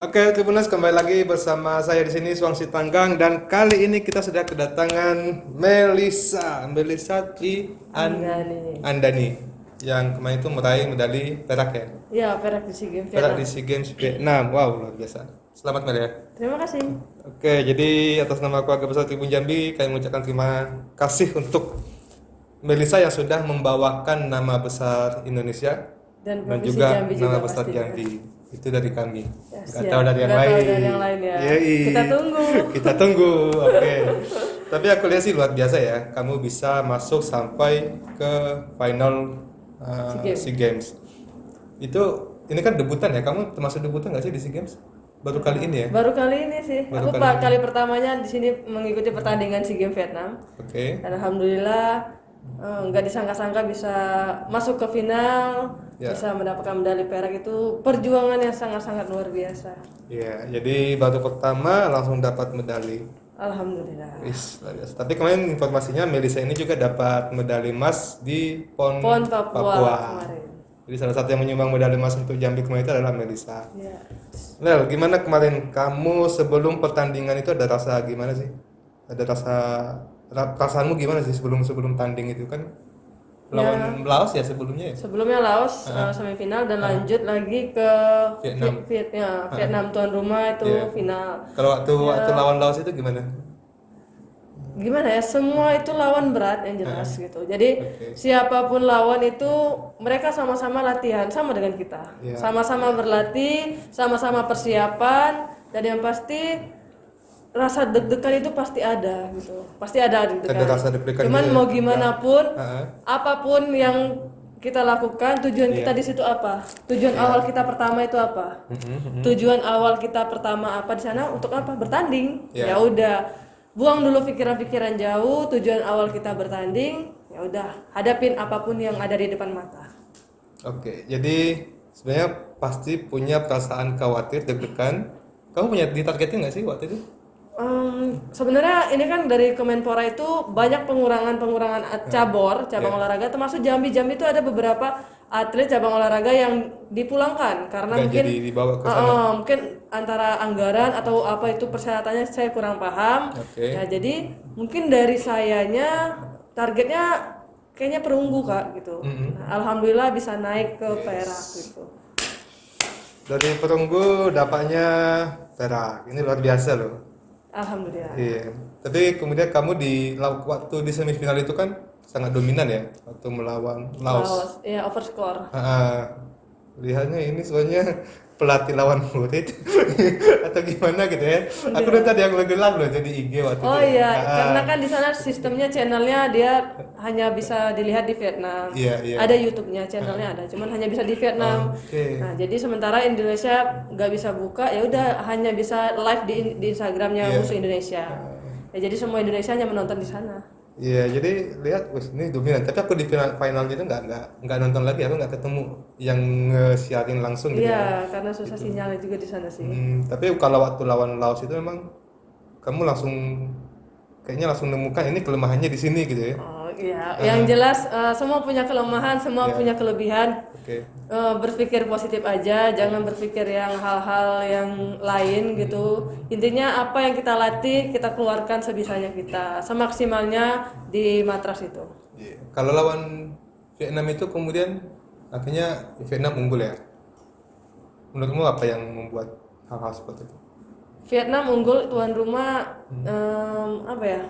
Oke, Tribuners kembali lagi bersama saya di sini Suang Sitanggang dan kali ini kita sudah kedatangan Melisa Anggani. Andani yang kemarin itu meraih medali perak ya. Ya, perak di SEA Games Perak Vietnam. di SEA Games Vietnam. Wow, luar biasa. Selamat Mel ya. Terima kasih. Oke, jadi atas nama keluarga besar Tribun Jambi kami mengucapkan terima kasih untuk Melisa yang sudah membawakan nama besar Indonesia Dan dan Provinsi juga Jambi nama juga besar pastinya. Jambi. Itu dari kami. Ya, Nggak siap. tahu dari yang Nggak tahu lain. dari yang lain ya. Yoi. Kita tunggu. Kita tunggu. Oke. Tapi aku lihat sih luar biasa ya. Kamu bisa masuk sampai ke final SEA Games. SEA Games. Itu ini kan debutan ya. Kamu termasuk debutan nggak sih di SEA Games? Baru kali ini ya? Baru kali ini sih. Baru Aku kali ini. kali pertamanya di sini mengikuti pertandingan SEA Games Vietnam. Oke. Dan alhamdulillah nggak disangka-sangka bisa masuk ke final, Ya. bisa mendapatkan medali perak. Itu perjuangan yang sangat-sangat luar biasa. Iya, jadi baru pertama langsung dapat medali. Alhamdulillah. Wis, luar biasa. Tapi kemarin informasinya Melisa ini juga dapat medali emas di PON PON Papua kemarin. Jadi salah satu yang menyumbang medali emas untuk Jambi kemarin itu adalah Melisa. Ya. Lel, gimana kemarin kamu sebelum pertandingan itu ada rasa gimana sih? Ada perasaanmu gimana sih sebelum tanding itu kan lawan Laos ya sebelumnya ya? Sebelumnya Laos semifinal dan lanjut lagi ke Vietnam. Vietnam tuan rumah itu Iya. final. Kalau waktu lawan Laos itu gimana? Gimana ya? Semua itu lawan berat yang jelas gitu. Jadi Oke. siapapun lawan itu mereka sama-sama latihan sama dengan kita. Iya. Sama-sama berlatih, sama-sama persiapan dan yang pasti rasa deg-degan itu pasti ada gitu. Pasti ada deg-degan. Ada rasa deg-degan Cuman gitu ya? mau gimana pun, Heeh. apapun yang kita lakukan, tujuan kita di situ apa? Tujuan awal kita pertama itu apa? Tujuan awal kita pertama apa di sana untuk apa? Bertanding. Iya. Ya udah, buang dulu pikiran-pikiran jauh. Tujuan awal kita bertanding. Ya udah, hadapin apapun yang ada di depan mata. Oke, jadi sebenarnya pasti punya perasaan khawatir, deg-degan. Kamu punya ditargetin nggak sih waktu itu? Sebenarnya ini kan dari Kemenpora itu banyak pengurangan cabang olahraga, termasuk Jambi itu ada beberapa atlet cabang olahraga yang dipulangkan karena Nggak mungkin jadi dibawa ke sana. mungkin antara anggaran atau apa itu persyaratannya saya kurang paham. Oke. Ya jadi mungkin dari sayanya targetnya kayaknya perunggu Kak gitu. Nah, alhamdulillah bisa naik ke perak gitu. Dari perunggu dapatnya perak. Ini luar biasa loh. Alhamdulillah. Iya. Tapi kemudian kamu waktu di semifinal itu kan sangat dominan ya waktu melawan Laos. Ya overscore. Lihatnya ini soalnya pelatih lawan murid atau gimana gitu ya. Aku udah tadi yang gelap loh jadi IG waktu Oh itu. iya, karena kan di sana sistemnya channelnya dia hanya bisa dilihat di Vietnam. Iya, iya. Ada YouTube-nya, channelnya ada, cuman hanya bisa di Vietnam. Oke. Nah, jadi sementara Indonesia nggak bisa buka, ya udah hanya bisa live di Instagramnya Iya. Musuh Indonesia. Ya jadi semua Indonesia hanya menonton di sana. Iya, jadi lihat, wes ini dominan. Tapi aku di final itu nggak nonton lagi, aku nggak ketemu yang nge-siarin langsung gitu ya. Iya, karena susah sinyalnya juga di sana sih. Tapi kalau waktu lawan Laos itu memang kamu kayaknya langsung nemukan ini kelemahannya di sini gitu ya. Oh iya, yang jelas semua punya kelemahan, semua punya kelebihan. Oke. Berpikir positif aja, jangan berpikir yang hal-hal yang lain gitu. Intinya apa yang kita latih, kita keluarkan sebisanya kita, semaksimalnya di matras itu. Iya. Kalau lawan Vietnam itu kemudian akhirnya Vietnam unggul ya. Menurutmu apa yang membuat hal-hal seperti itu? Vietnam unggul tuan rumah, apa ya?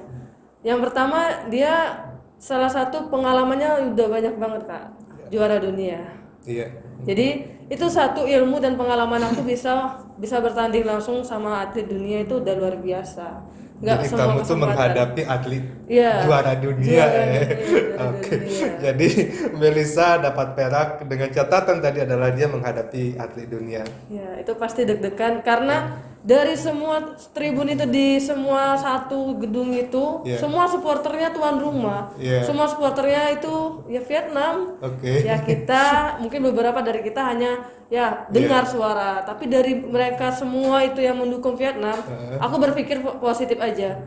Yang pertama dia salah satu pengalamannya udah banyak banget Kak, juara dunia. Iya. Jadi itu satu ilmu dan pengalaman aku bisa bertanding langsung sama atlet dunia itu udah luar biasa. Jadi Semua kamu tuh kesempatan. menghadapi atlet Iya. juara dunia Juara ya. dunia, juara Oke. dunia. Jadi Melisa dapat perak dengan catatan tadi adalah dia menghadapi atlet dunia. Ya, itu pasti deg-degan karena dari semua tribun itu di semua satu gedung itu, Iya. semua supporternya tuan rumah. Iya. Semua supporternya itu ya Vietnam. Oke. Ya kita mungkin beberapa dari kita hanya ya dengar suara, tapi dari mereka semua itu yang mendukung Vietnam, aku berpikir positif aja.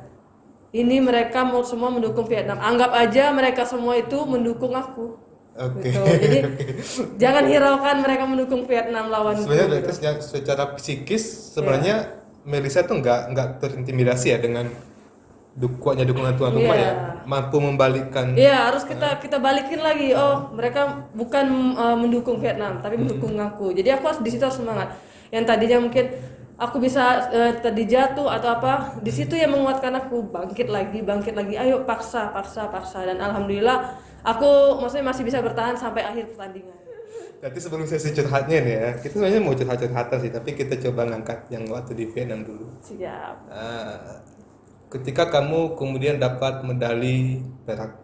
Ini mereka semua mendukung Vietnam. Anggap aja mereka semua itu mendukung aku. Oke. gitu. Jadi jangan hiraukan mereka mendukung Vietnam lawan Sebenarnya gitu. berarti secara psikis sebenarnya Melisa tuh nggak terintimidasi ya dengan kuatnya dukungan tuan rumah Iya. ya, mampu membalikkan. Iya, harus kita balikin lagi. Oh, mereka bukan mendukung Vietnam, tapi mendukung aku. Jadi aku harus di situ harus semangat. Yang tadinya mungkin aku bisa tadi jatuh atau apa, di situ yang menguatkan aku bangkit lagi. Ayo paksa dan alhamdulillah aku maksudnya masih bisa bertahan sampai akhir pertandingan. Nanti sebelum sesi curhatnya nih ya, kita sebenarnya mau curhatan sih, tapi kita coba ngangkat yang waktu di Vietnam dulu. Siap. Ketika kamu kemudian dapat medali perak,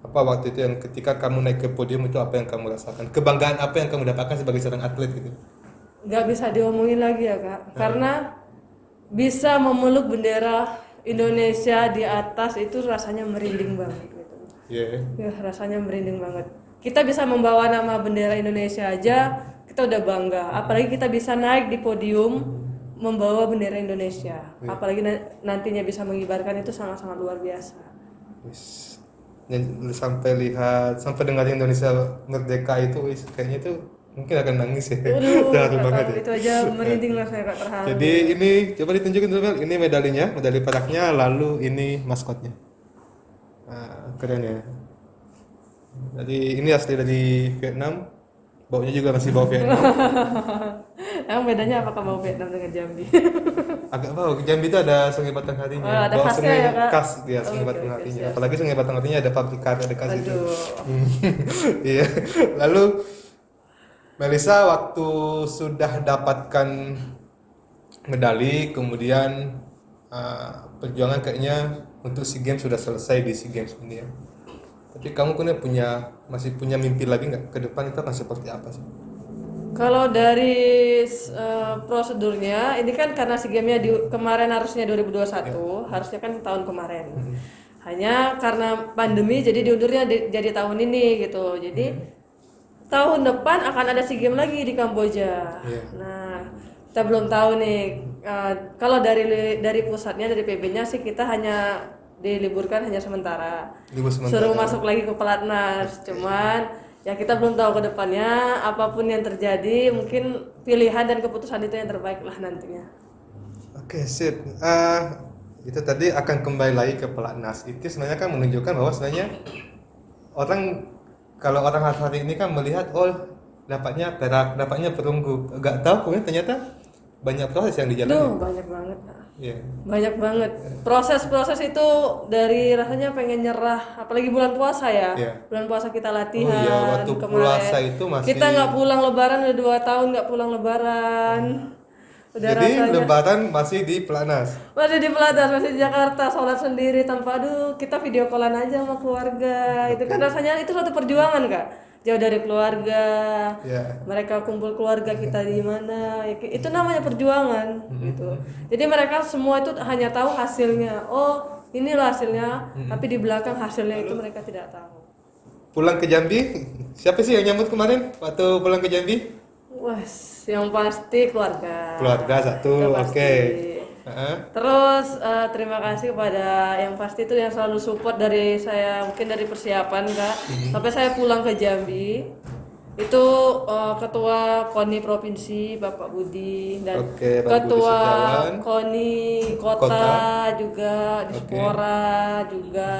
apa waktu itu yang ketika kamu naik ke podium itu apa yang kamu rasakan? Kebanggaan apa yang kamu dapatkan sebagai seorang atlet gitu? Nggak bisa diomongin lagi ya kak, karena bisa memeluk bendera Indonesia di atas itu rasanya merinding banget gitu. Iya. Ya rasanya merinding banget. Kita bisa membawa nama bendera Indonesia aja, kita udah bangga. Apalagi kita bisa naik di podium membawa bendera Indonesia. Apalagi nantinya bisa mengibarkan itu sangat-sangat luar biasa. Wis. Sampai dengar Indonesia merdeka itu, wis, kayaknya itu mungkin akan nangis ya. Waduh, Terharu nggak banget tahu, ya. itu aja merinding lah saya kak, terharu. Jadi ini coba ditunjukin dulu Mel. Ini medalinya, medali peraknya, lalu ini maskotnya. Nah, keren ya. Jadi ini asli dari Vietnam, baunya juga masih bau Vietnam. Yang bedanya apakah mau Vietnam dengan Jambi? Agak bau. Jambi itu ada Sungai Batang Harinya. Oh, ada Bau khasnya sungai ya, Kak? khas dia Sungai Oke, Batang oke, Harinya. siap. Apalagi Sungai Batang Harinya ada pabrikan dekat situ. Aduh. Iya. Lalu Melisa waktu sudah dapatkan medali, kemudian perjuangan kayaknya untuk SEA Games sudah selesai di SEA Games ini ya. Tapi kamu masih punya mimpi lagi nggak ke depan itu akan seperti apa sih? Kalau dari prosedurnya, ini kan karena SEA Games-nya kemarin harusnya 2021, harusnya kan tahun kemarin. Hanya karena pandemi jadi diundurnya jadi tahun ini gitu. Jadi tahun depan akan ada SEA Games lagi di Kamboja. Iya. Nah, kita belum tahu nih. Kalau dari pusatnya, dari PB-nya sih kita hanya diliburkan hanya sementara. Libur sementara. Suruh masuk lagi ke pelatnas. Cuman ya kita belum tahu ke depannya, apapun yang terjadi mungkin pilihan dan keputusan itu yang terbaik lah nantinya. Oke, sip. Itu tadi akan kembali lagi ke pelatnas. Itu sebenarnya kan menunjukkan bahwa sebenarnya kalau orang hari ini kan melihat dapatnya perak, dapatnya perunggu. Gak tahu kemudian ternyata banyak proses yang dijalani. Duh, banyak banget. Iya. Banyak banget. Proses-proses itu dari rasanya pengen nyerah, apalagi bulan puasa ya. Iya. Bulan puasa kita latihan. Oh iya, waktu puasa itu masih. Kita nggak pulang lebaran udah 2 tahun nggak pulang lebaran. Udah Jadi rasanya lebaran masih di pelatnas. masih di Peladas, masih di Jakarta, sholat sendiri tanpa kita video callan aja sama keluarga. Itu kan rasanya itu suatu perjuangan kak. Jauh dari keluarga, Iya. mereka kumpul keluarga kita di mana, itu namanya perjuangan gitu. Jadi mereka semua itu hanya tahu hasilnya. Oh inilah hasilnya, tapi di belakang hasilnya itu mereka tidak tahu. Pulang ke Jambi, siapa sih yang nyambut kemarin waktu pulang ke Jambi? Wah, yang pasti keluarga. Keluarga satu, Yang oke. pasti. Heeh. Terus terima kasih kepada yang pasti itu yang selalu support dari saya, mungkin dari persiapan kak, sampai saya pulang ke Jambi. Itu ketua KONI provinsi Bapak Budi dan Oke, Pak Budi ketua Setiawan. KONI kota juga, Dispora juga.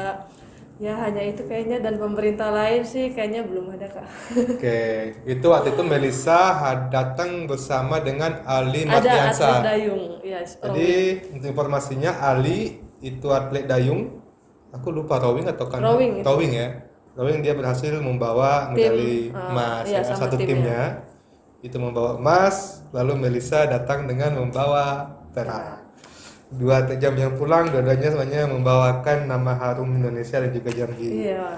Ya hanya itu kayaknya, dan pemerintah lain sih kayaknya belum ada kak. Oke, itu waktu itu Melisa datang bersama dengan Ali Ada Mardiansa. atlet dayung, ya. Jadi untuk informasinya Ali itu atlet dayung. Aku lupa rowing atau kan? Rowing itu. Rowing ya. Rowing dia berhasil membawa medali emas iya, ya, sama satu timnya. timnya. Itu membawa emas, lalu Melisa datang dengan membawa perak. 2 jam yang pulang, dua-duanya semuanya membawakan nama harum Indonesia dan juga Jambi. Iya.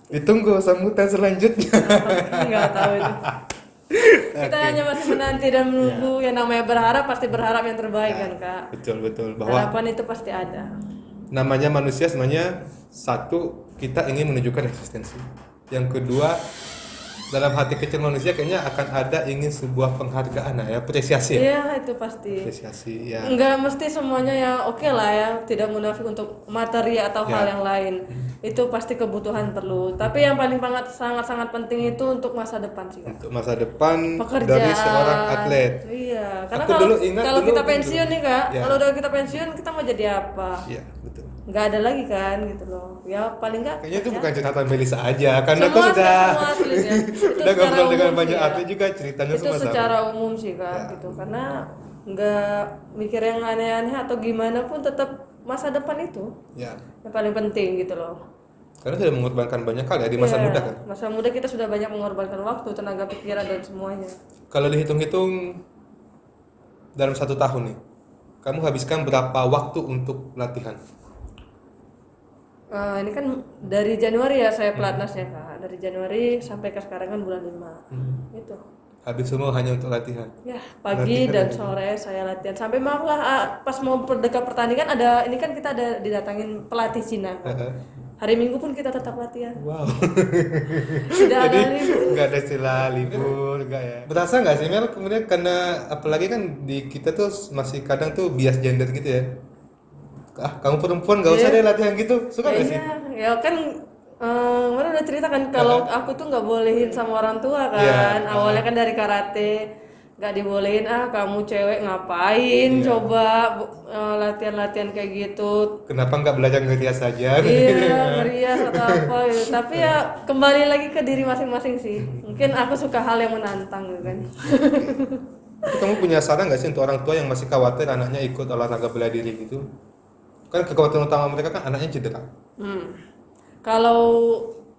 Ditunggu sambutan selanjutnya. Nggak tahu itu. Kita hanya masih menanti dan menunggu. Yang namanya berharap pasti berharap yang terbaik kan kak. Betul bahwa Harapan itu pasti ada. namanya manusia sebenarnya satu, kita ingin menunjukkan eksistensi. Yang kedua, dalam hati kecil manusia kayaknya akan ada ingin sebuah penghargaan ya, apresiasi ya. Iya, itu pasti. Apresiasi ya. Enggak mesti semuanya ya oke lah ya, tidak munafik untuk materi atau Ya. hal yang lain. Itu pasti kebutuhan perlu. Tapi yang paling sangat-sangat penting itu untuk masa depan sih, Kak. Untuk masa depan Pekerjaan. dari seorang atlet. Iya, karena Aku kalau dulu ingat kalau dulu kita kan pensiun dulu. nih, Kak, Ya. kalau udah kita pensiun kita mau jadi apa? Iya, betul. Nggak ada lagi kan gitu loh. Ya paling nggak Kayaknya itu kerja. bukan cerita Melisa aja, karena aku Semua sih, sudah semua atlet ya. Itu udah secara ngobrol dengan umum banyak sih ya. atlet juga ceritanya Itu semua sama. secara umum sih Kak Ya. gitu, karena nggak mikir yang aneh-aneh atau gimana pun tetap masa depan itu Ya, yang paling penting gitu loh. karena sudah mengorbankan banyak hal ya di masa Iya, muda kan. masa muda kita sudah banyak mengorbankan waktu, tenaga pikiran dan semuanya. Kalau dihitung-hitung dalam 1 tahun nih, kamu habiskan berapa waktu untuk latihan? Ini kan dari Januari ya saya pelatnasnya Kak. Dari Januari sampai ke sekarang kan bulan 5. Itu. Habis semua hanya untuk latihan. Ya, pagi dan sore saya latihan. Sampai malah pas mau dekat pertandingan ada ini kan kita ada didatangin pelatih Cina. Kak. Hari Minggu pun kita tetap latihan. Wow. Tidak ada Jadi libur. nggak ada istilah libur, nggak ya. Berasa nggak sih Mel? Kemudian karena apalagi kan di kita tuh masih kadang tuh bias gender gitu ya. Ah, kamu perempuan nggak usah deh latihan gitu. Suka nggak sih? Iya, ya kan mana udah cerita kan kalau aku tuh nggak bolehin sama orang tua kan. Iya. Awalnya kan dari karate nggak dibolehin, kamu cewek ngapain Iya. coba latihan-latihan kayak gitu. Kenapa nggak belajar ngerias saja? Iya, ngerias atau apa gitu. Tapi ya kembali lagi ke diri masing-masing sih. Mungkin aku suka hal yang menantang gitu kan. Tapi kamu punya saran nggak sih untuk orang tua yang masih khawatir anaknya ikut olahraga bela diri gitu? Kan kekhawatiran utama mereka kan anaknya cedera. Kalau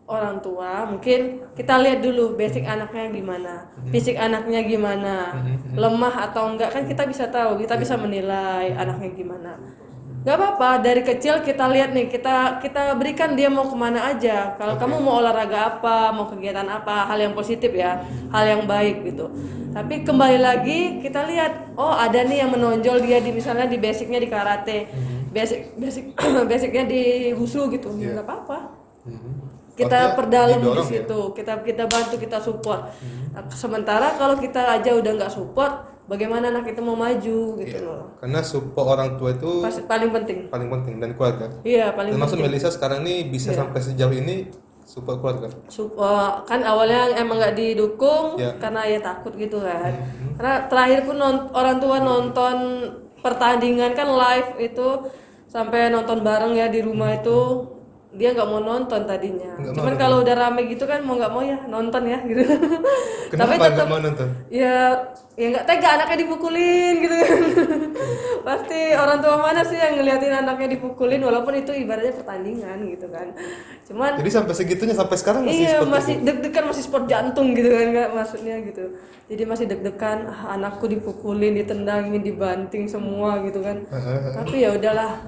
orang tua mungkin kita lihat dulu basic anaknya gimana, fisik anaknya gimana, lemah atau enggak kan kita bisa tahu, kita bisa menilai anaknya gimana. Gak apa-apa, dari kecil kita lihat nih, kita berikan dia mau kemana aja. Kalau kamu mau olahraga apa, mau kegiatan apa, hal yang positif ya, hal yang baik gitu. Tapi kembali lagi kita lihat, oh ada nih yang menonjol dia di misalnya di basicnya di karate, basicnya di wushu gitu, nggak apa-apa. Kita Maksudnya perdalam di didorong ya? situ, kita bantu, kita support. Nah, sementara kalau kita aja udah nggak support, bagaimana anak itu mau maju gitu loh. Karena support orang tua itu Paling penting. paling penting dan keluarga. Iya, paling Termasuk penting. Melisa sekarang ini bisa sampai sejauh ini support keluarga. Kan awalnya emang nggak didukung Iya. karena ya takut gitu kan. Karena terakhir pun orang tua nonton pertandingan kan live itu sampai nonton bareng ya di rumah itu dia nggak mau nonton tadinya. Cuman kalau udah rame gitu kan mau nggak mau ya nonton ya gitu. Tapi Kenapa tetap nggak mau nonton? ya nggak tega anaknya dipukulin gitu kan. Pasti orang tua mana sih yang ngeliatin anaknya dipukulin walaupun itu ibaratnya pertandingan gitu kan. Cuman Jadi sampai segitunya sampai sekarang masih iya seperti masih itu. deg-degan, masih sport jantung gitu kan nggak maksudnya gitu. Jadi masih deg-degan, anakku dipukulin, ditendangin, dibanting semua gitu kan. Tapi ya udahlah,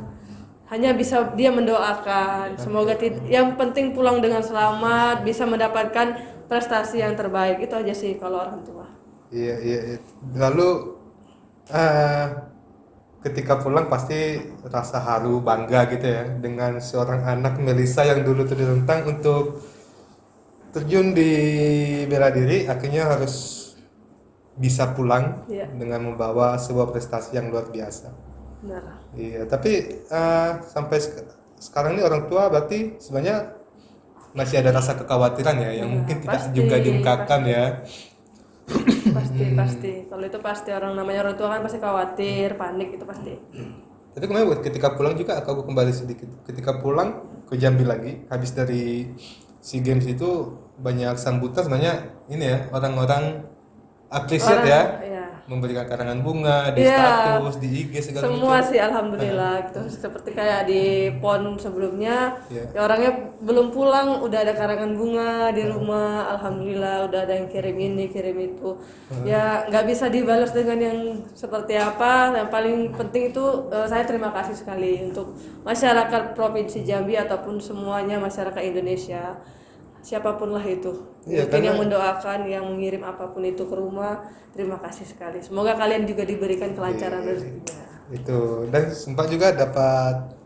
hanya bisa dia mendoakan semoga yang penting pulang dengan selamat, bisa mendapatkan prestasi yang terbaik. Itu aja sih kalau orang tua. Iya, iya, iya. Lalu ketika pulang pasti rasa haru bangga gitu ya dengan seorang anak Melisa yang dulu tuh ditentang untuk terjun di bela diri, akhirnya harus bisa pulang Iya. dengan membawa sebuah prestasi yang luar biasa. Benar. Iya, tapi sampai sekarang ini orang tua berarti sebenarnya masih ada rasa kekhawatiran ya, yang mungkin tidak pasti, juga diungkapkan ya. Pasti kalau itu pasti orang namanya orang tua kan pasti khawatir, panik itu pasti. Tapi kemarin ketika pulang juga aku kembali sedikit. Ketika pulang ke Jambi lagi, habis dari SEA Games itu banyak sambutan sebenarnya ini ya, orang-orang appreciate ya, Iya. memberikan karangan bunga di Iya. status, di IG segala Semua macam. sih alhamdulillah gitu. Seperti kayak di PON sebelumnya, Iya. ya orangnya belum pulang udah ada karangan bunga di rumah, alhamdulillah udah ada yang kirim ini, kirim itu. Ya nggak bisa dibalas dengan yang seperti apa. Yang paling penting itu saya terima kasih sekali untuk masyarakat Provinsi Jambi ataupun semuanya masyarakat Indonesia. Siapapun lah itu, Iya, mungkin yang mendoakan, yang mengirim apapun itu ke rumah, terima kasih sekali. Semoga kalian juga diberikan kelancaran rezekinya. Itu dan sempat juga dapat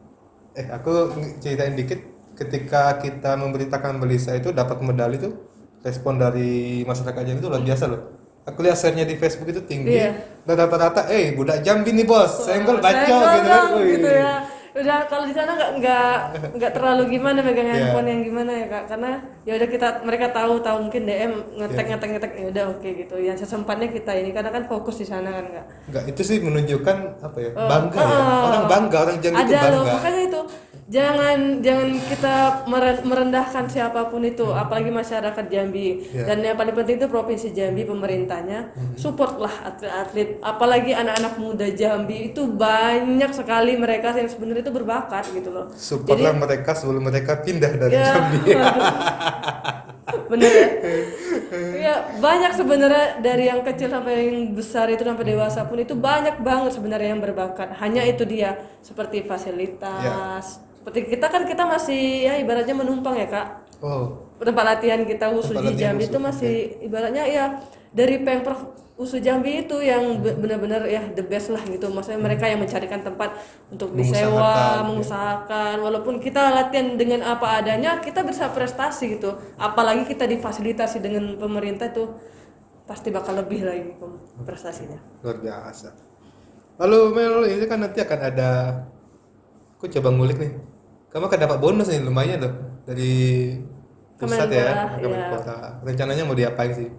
aku ceritain dikit ketika kita memberitakan Melisa itu dapat medali tuh respon dari masyarakat Jambi itu luar biasa loh. Aku lihat share-nya di Facebook itu tinggi. Iya. Dan rata-rata, budak Jambi nih bos, senggol baca Senggol gitu kan. dong, Wih. gitu ya. Udah kalau di sana nggak terlalu gimana megang Iya. handphone yang gimana ya kak, karena ya udah mereka tahu mungkin DM ngetek ya udah oke gitu. Yang sesempatnya kita ini karena kan fokus di sana kan kak. Enggak, itu sih menunjukkan apa ya? Bangga ya. Orang bangga, orang Jambi itu Ada loh, bangga. makanya itu jangan kita merendahkan siapapun itu, apalagi masyarakat Jambi. Iya. Dan yang paling penting itu provinsi Jambi, pemerintahnya supportlah atlet-atlet, apalagi anak-anak muda Jambi itu banyak sekali mereka yang sebenarnya itu berbakat gitu loh. Supportlah mereka sebelum mereka pindah dari Ya, Jambi. bener ya. Ya banyak sebenarnya dari yang kecil sampai yang besar itu sampai dewasa pun itu banyak banget sebenarnya yang berbakat. Hanya itu dia seperti fasilitas. Seperti kita masih ya ibaratnya menumpang ya kak. Oh, Tempat latihan kita WUSU Tempat di latihan Jambi WUSU, itu masih ibaratnya ya dari Pemprov WUSU Jambi itu yang benar-benar ya the best lah gitu. Maksudnya mereka yang mencarikan tempat untuk disewa, mengusahakan. Walaupun kita latihan dengan apa adanya, kita bisa prestasi gitu. Apalagi kita difasilitasi dengan pemerintah itu pasti bakal lebih lagi prestasinya. luar biasa. Lalu Mel, ini kan nanti akan ada, aku coba ngulik nih. Kamu akan dapat bonus nih lumayan loh dari pusat ya, Kemenpora, Kemenpora. Rencananya mau diapain sih?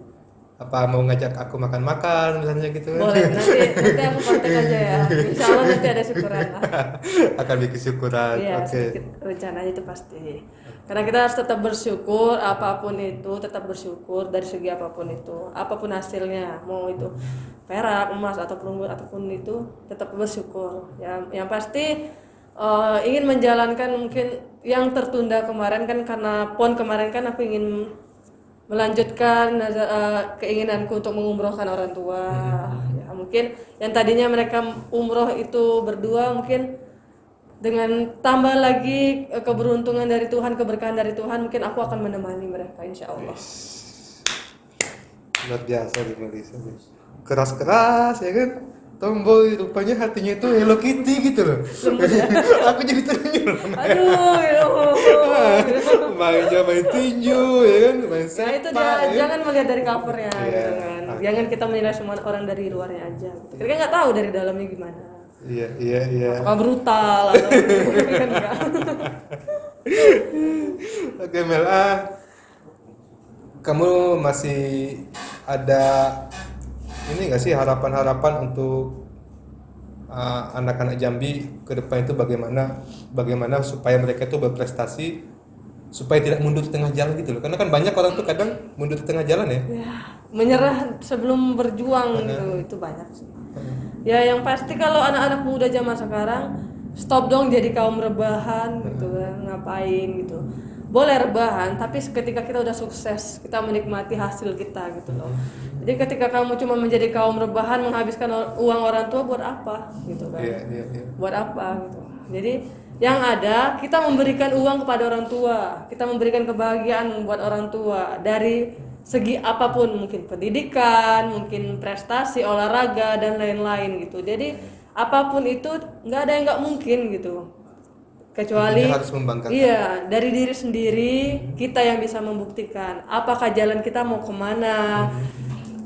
Apa mau ngajak aku makan-makan misalnya gitu kan? Boleh, nanti aku kontak aja ya. Insya Allah nanti ada syukuran lah. Akan bikin syukuran. Iya, Oke. sedikit rencananya itu pasti. Karena kita harus tetap bersyukur apapun itu, tetap bersyukur dari segi apapun itu, apapun hasilnya, mau itu perak, emas atau perunggu ataupun itu, tetap bersyukur. Yang pasti ingin menjalankan mungkin yang tertunda kemarin kan karena PON kemarin kan aku ingin melanjutkan keinginanku untuk mengumrohkan orang tua. Ya, mungkin yang tadinya mereka umroh itu berdua mungkin dengan tambah lagi keberuntungan dari Tuhan, keberkahan dari Tuhan, mungkin aku akan menemani mereka insya Allah. Luar biasa di Malaysia. Keras-keras ya kan? Tomboy, rupanya hatinya itu Hello Kitty gitu loh. Aku jadi ternyuh. Aduh, ya Allah. main tinju ya kan, main Ya sepak. itu dia, ya. jangan melihat dari covernya Iya. gitu kan. Jangan kita menilai semua orang dari luarnya aja. Gitu. Kita kan nggak tahu dari dalamnya gimana. Iya. Apakah brutal atau kan enggak. Oke Mel, kamu masih ada ini nggak sih harapan-harapan untuk anak-anak Jambi ke depan itu bagaimana supaya mereka itu berprestasi, supaya tidak mundur di tengah jalan gitu loh. Karena kan banyak orang tuh kadang mundur di tengah jalan ya. Ya, menyerah sebelum berjuang gitu, itu banyak sih. Ya yang pasti kalau anak-anak muda zaman sekarang stop dong jadi kaum rebahan gitu kan, ngapain gitu. Boleh rebahan, tapi ketika kita udah sukses, kita menikmati hasil kita gitu loh. Jadi ketika kamu cuma menjadi kaum rebahan, menghabiskan uang orang tua buat apa gitu kan? Iya. Buat apa gitu. Jadi yang ada kita memberikan uang kepada orang tua, kita memberikan kebahagiaan buat orang tua dari segi apapun, mungkin pendidikan, mungkin prestasi, olahraga dan lain-lain gitu. Jadi apapun itu nggak ada yang nggak mungkin gitu. Kecuali Intinya harus membanggakan. iya dari diri sendiri kita yang bisa membuktikan apakah jalan kita mau kemana,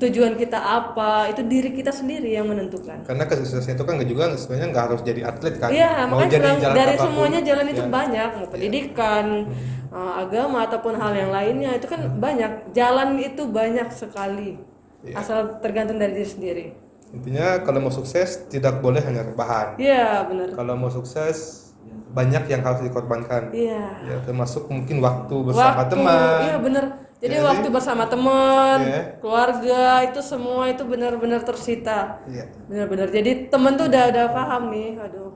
tujuan kita apa, itu diri kita sendiri yang menentukan. Karena kesuksesan itu kan juga sebenarnya nggak harus jadi atlet kan. Iya, Mau makanya jadi bilang jalan dari apapun. semuanya jalan itu Ya. banyak, mau pendidikan, agama ataupun hal yang lainnya itu kan banyak. Jalan itu banyak sekali. Iya. Asal tergantung dari diri sendiri. Intinya kalau mau sukses tidak boleh hanya rebahan. Iya, benar. Kalau mau sukses banyak yang harus dikorbankan. Iya. Ya, termasuk mungkin waktu bersama teman. Iya, benar. Jadi Iya waktu sih. bersama teman, Iya. keluarga itu semua itu benar-benar tersita. Iya. Benar-benar. Jadi teman tuh udah paham nih. Aduh.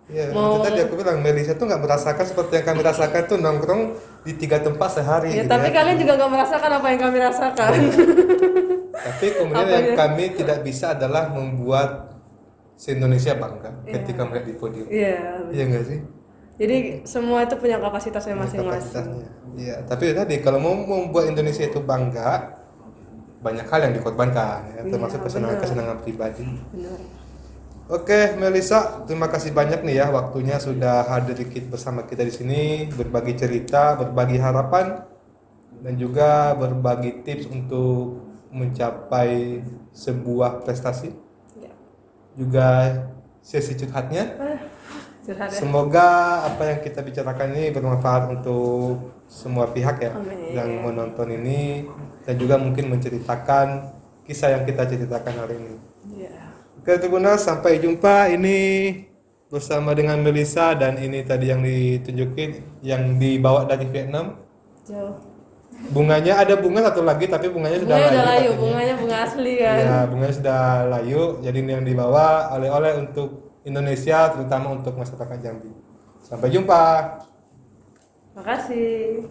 Iya, Mau- itu tadi aku bilang Melisa tuh nggak merasakan seperti yang kami rasakan tuh nongkrong di 3 tempat sehari. Ya, gitu tapi ya. kalian juga nggak merasakan apa yang kami rasakan. Tapi kemudian Apa yang ya? kami tidak bisa adalah membuat se-Indonesia bangga ketika melihat di podium. Iya. Iya nggak sih? Jadi semua itu punya kapasitasnya masing-masing. Kapasitasnya. Iya, tapi tadi kalau mau membuat Indonesia itu bangga, banyak hal yang dikorbankan, ya, termasuk kesenangan-kesenangan pribadi. Benar. Oke, Melisa, terima kasih banyak nih ya waktunya sudah hadir bersama kita di sini, berbagi cerita, berbagi harapan dan juga berbagi tips untuk mencapai sebuah prestasi. Ya. Juga sesi curhatnya. Curhat ya. Semoga apa yang kita bicarakan ini bermanfaat untuk semua pihak ya Amin. yang menonton ini, dan juga mungkin menceritakan kisah yang kita ceritakan hari ini. Ya. Oke Tribuners, sampai jumpa. Ini bersama dengan Melisa, dan ini tadi yang ditunjukin yang dibawa dari Vietnam. Jauh. Bunganya ada bunga satu lagi, tapi bunganya sudah Bunganya udah layu layu, katanya. bunganya bunga asli kan. Ya, bunganya sudah layu. Jadi ini yang dibawa oleh-oleh untuk Indonesia, terutama untuk masyarakat Jambi. Sampai jumpa. Makasih.